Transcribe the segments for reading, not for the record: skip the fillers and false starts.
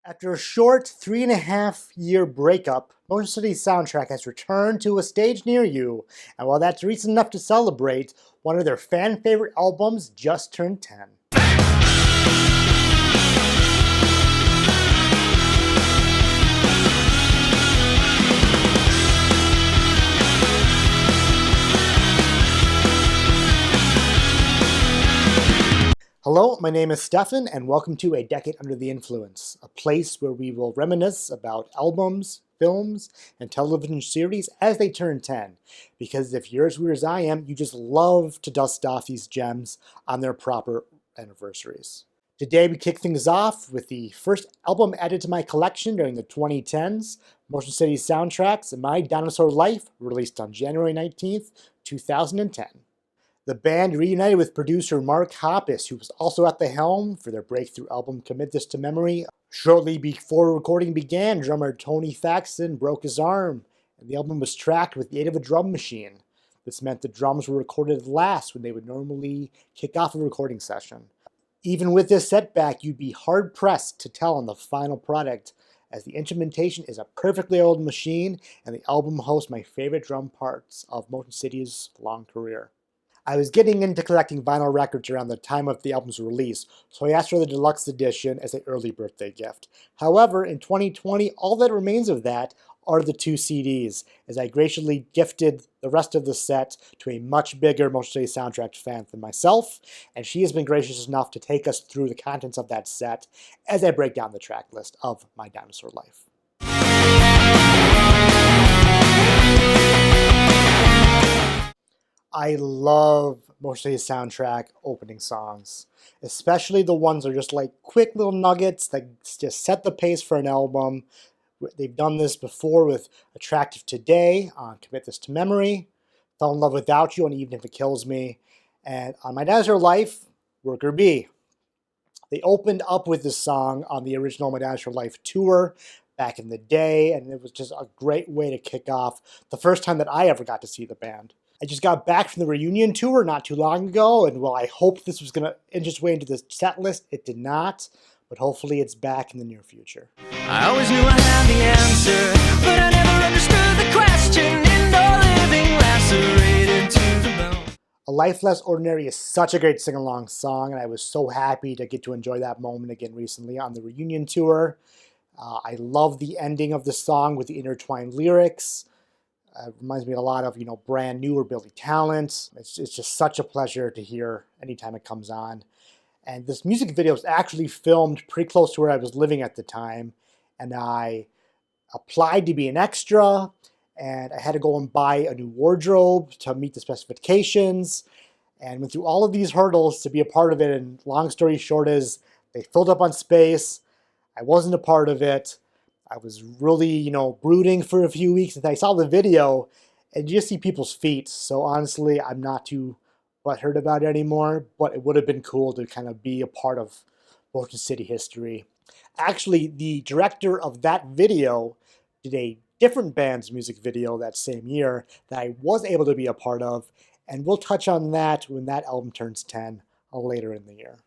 After a short 3.5-year breakup, Motion City's soundtrack has returned to a stage near you, and while that's reason enough to celebrate, one of their fan favorite albums just turned 10. Hello, my name is Stefan, and welcome to A Decade Under the Influence, a place where we will reminisce about albums, films, and television series as they turn 10. Because if you're as weird as I am, you just love to dust off these gems on their proper anniversaries. Today we kick things off with the first album added to my collection during the 2010s, Motion City Soundtracks and My Dinosaur Life, released on January 19th, 2010. The band reunited with producer Mark Hoppus, who was also at the helm for their breakthrough album Commit This to Memory. Shortly before recording began, drummer Tony Thaxton broke his arm, and the album was tracked with the aid of a drum machine. This meant the drums were recorded last when they would normally kick off a recording session. Even with this setback, you'd be hard-pressed to tell on the final product, as the instrumentation is a perfectly oiled machine, and the album hosts my favorite drum parts of Motion City's long career. I was getting into collecting vinyl records around the time of the album's release, so I asked for the deluxe edition as an early birthday gift. However, in 2020, all that remains of that are the 2 CDs, as I graciously gifted the rest of the set to a much bigger Motion City Soundtrack fan than myself, and she has been gracious enough to take us through the contents of that set as I break down the track list of My Dinosaur Life. I love Motion City's soundtrack opening songs, especially the ones that are just like quick little nuggets that just set the pace for an album. They've done this before with Attractive Today on Commit This to Memory, Fell in Love Without You on Even If It Kills Me, and on My Dinosaur Life, Worker Bee. They opened up with this song on the original My Dinosaur Life tour back in the day, and it was just a great way to kick off the first time that I ever got to see the band. I just got back from the reunion tour not too long ago, and while I hoped this was going to inch its way into the set list, it did not, but hopefully it's back in the near future. I always knew I had the answer, but I never understood the question, and no living lacerated to the bone. A Life Less Ordinary is such a great sing-along song, and I was so happy to get to enjoy that moment again recently on the reunion tour. I love the ending of the song with the intertwined lyrics. It reminds me a lot of, Brand New or Billy Talent. It's just such a pleasure to hear anytime it comes on. And this music video was actually filmed pretty close to where I was living at the time. And I applied to be an extra, and I had to go and buy a new wardrobe to meet the specifications, and went through all of these hurdles to be a part of it. And long story short is they filled up on space. I wasn't a part of it. I was really, brooding for a few weeks, and I saw the video, and you just see people's feet. So honestly, I'm not too butthurt about it anymore, but it would have been cool to kind of be a part of Motion City history. Actually, the director of that video did a different band's music video that same year that I was able to be a part of, and we'll touch on that when that album turns 10 later in the year.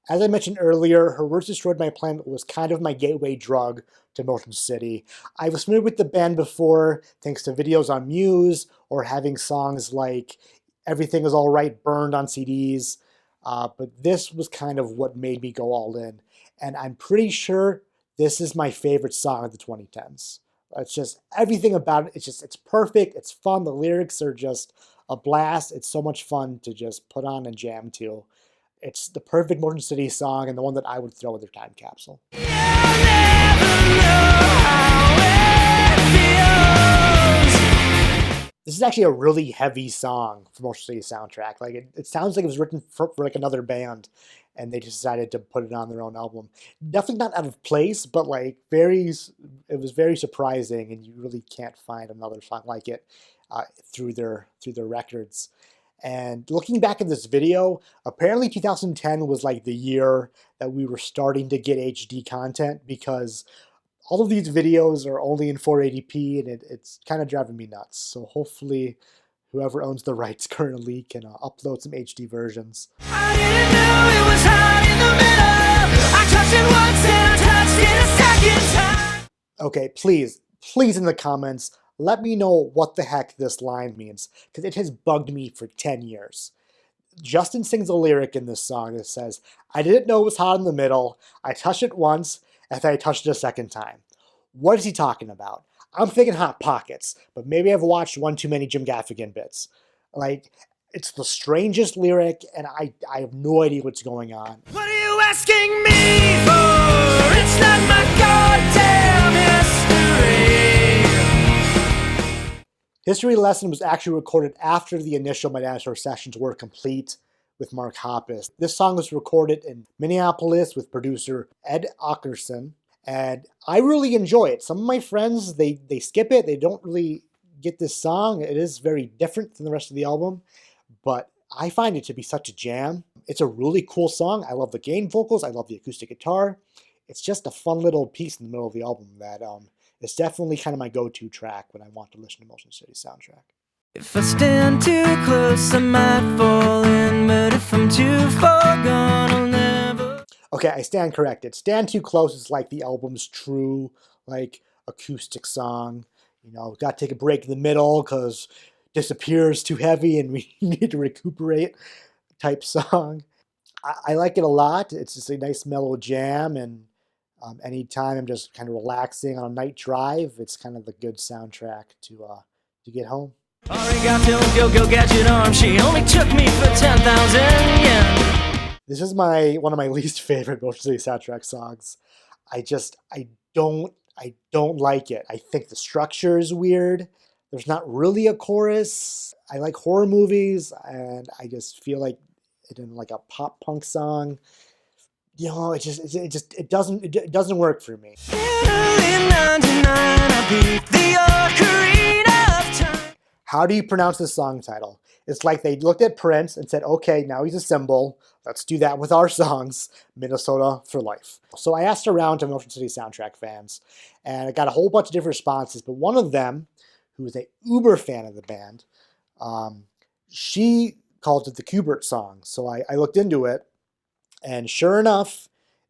As I mentioned earlier, Her Words Destroyed My Planet was kind of my gateway drug to Motion City. I was familiar with the band before, thanks to videos on Muse, or having songs like Everything Is Alright burned on CDs, but this was kind of what made me go all in. And I'm pretty sure this is my favorite song of the 2010s. It's just, everything about it, it's perfect, it's fun, the lyrics are just a blast, it's so much fun to just put on and jam to. It's the perfect Motion City song, and the one that I would throw in their time capsule. This is actually a really heavy song for Motion City soundtrack. Like it sounds like it was written for like another band, and they just decided to put it on their own album. Definitely not out of place, but like it was very surprising, and you really can't find another song like it through their records. And looking back at this video, apparently 2010 was like the year that we were starting to get HD content, because all of these videos are only in 480p, and it's kind of driving me nuts. So hopefully whoever owns the rights currently can upload some HD versions. I didn't know it was hot in the middle. I touched it once and I touched it a second time. Okay, please in the comments, let me know what the heck this line means, because it has bugged me for 10 years. Justin sings a lyric in this song that says, I didn't know it was hot in the middle, I touched it once, and then I touched it a second time. What is he talking about? I'm thinking Hot Pockets, but maybe I've watched one too many Jim Gaffigan bits. Like, it's the strangest lyric, and I have no idea what's going on. What are you asking me for? It's not my goddamn history. History Lesson was actually recorded after the initial My Dinosaur sessions were complete with Mark Hoppus. This song was recorded in Minneapolis with producer Ed Ockerson, and I really enjoy it. Some of my friends, they skip it. They don't really get this song. It is very different than the rest of the album, but I find it to be such a jam. It's a really cool song. I love the gain vocals. I love the acoustic guitar. It's just a fun little piece in the middle of the album that is definitely kind of my go-to track when I want to listen to Motion City soundtrack. If I stand too close, I might fall in, but if I'm too far gone, I'll never. Okay, I stand corrected. Stand Too Close is like the album's true, like, acoustic song. You know, got to take a break in the middle because Disappear's too heavy and we need to recuperate type song. I like it a lot. It's just a nice mellow jam, and anytime I'm just kind of relaxing on a night drive, it's kind of the good soundtrack to get home. Arigato, go gadget arm. She only took me for 10,000 yen. This is one of my least favorite Motion City soundtrack songs. I don't like it. I think the structure is weird. There's not really a chorus. I like horror movies, and I just feel like it in like a pop punk song. You know, it doesn't work for me. How do you pronounce the song title? It's like they looked at Prince and said, okay, now he's a symbol. Let's do that with our songs. Minnesota for life. So I asked around to Motion City soundtrack fans, and I got a whole bunch of different responses, but one of them, who is a uber fan of the band, she called it the Qbert song. So I looked into it, and sure enough,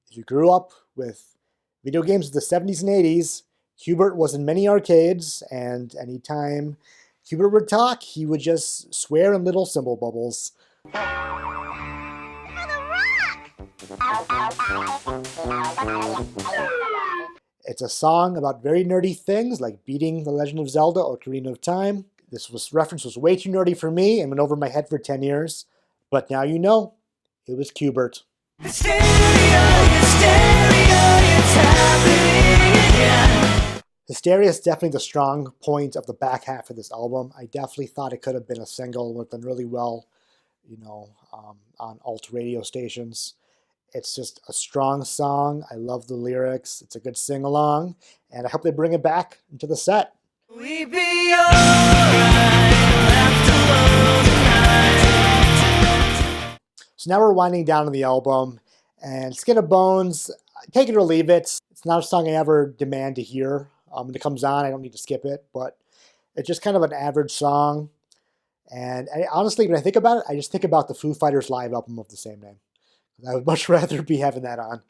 if you grew up with video games of the 70s and 80s, Qbert was in many arcades, and anytime Qbert would talk, he would just swear in little symbol bubbles. It's a song about very nerdy things like beating The Legend of Zelda or Ocarina of Time. This reference was way too nerdy for me and went over my head for 10 years. But now you know, it was Qbert. Hysteria, hysteria, it's happening again. Hysteria is definitely the strong point of the back half of this album. I definitely thought it could have been a single, would have done really well, you know, on alt radio stations. It's just a strong song. I love the lyrics. It's a good sing-along, and I hope they bring it back into the set. We be alright, left alone tonight. So now we're winding down on the album, and Skin of Bones, take it or leave it. It's not a song I ever demand to hear. When it comes on, I don't need to skip it, but it's just kind of an average song. And honestly, when I think about it, I just think about the Foo Fighters live album of the same name. I would much rather be having that on.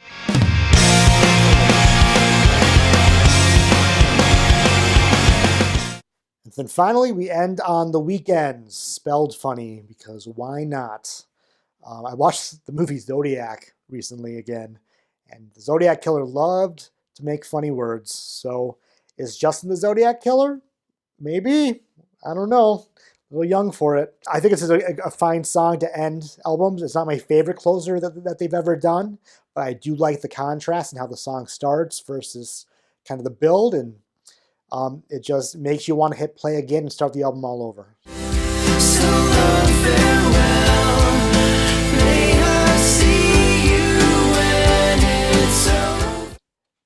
And then finally, we end on The Weeknd's, spelled funny, because why not? I watched the movie Zodiac recently again, and the Zodiac Killer loved to make funny words. So is Justin the Zodiac Killer? Maybe. I don't know. A little young for it. I think it's a fine song to end albums. It's not my favorite closer that they've ever done, but I do like the contrast and how the song starts versus kind of the build, and it just makes you want to hit play again and start the album all over. So long, farewell. May I see you when it's over.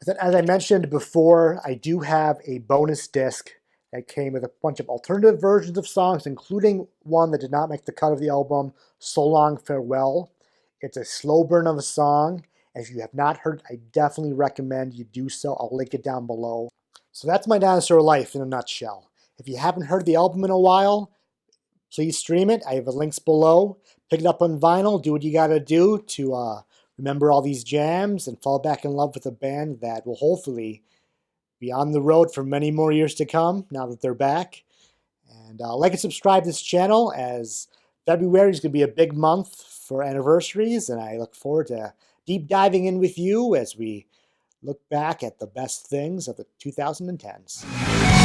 Then, as I mentioned before, I do have a bonus disc that came with a bunch of alternative versions of songs, including one that did not make the cut of the album, So Long, Farewell. It's a slow burn of a song, and if you have not heard, I definitely recommend you do so. I'll link it down below. So that's my Dinosaur life in a nutshell. If you haven't heard the album in a while, Please stream it. I have the links below. Pick it up on vinyl. Do what you gotta do to remember all these jams and fall back in love with a band that will hopefully be on the road for many more years to come now that they're back. And like and subscribe to this channel, as February is going to be a big month for anniversaries, and I look forward to deep diving in with you as we look back at the best things of the 2010s.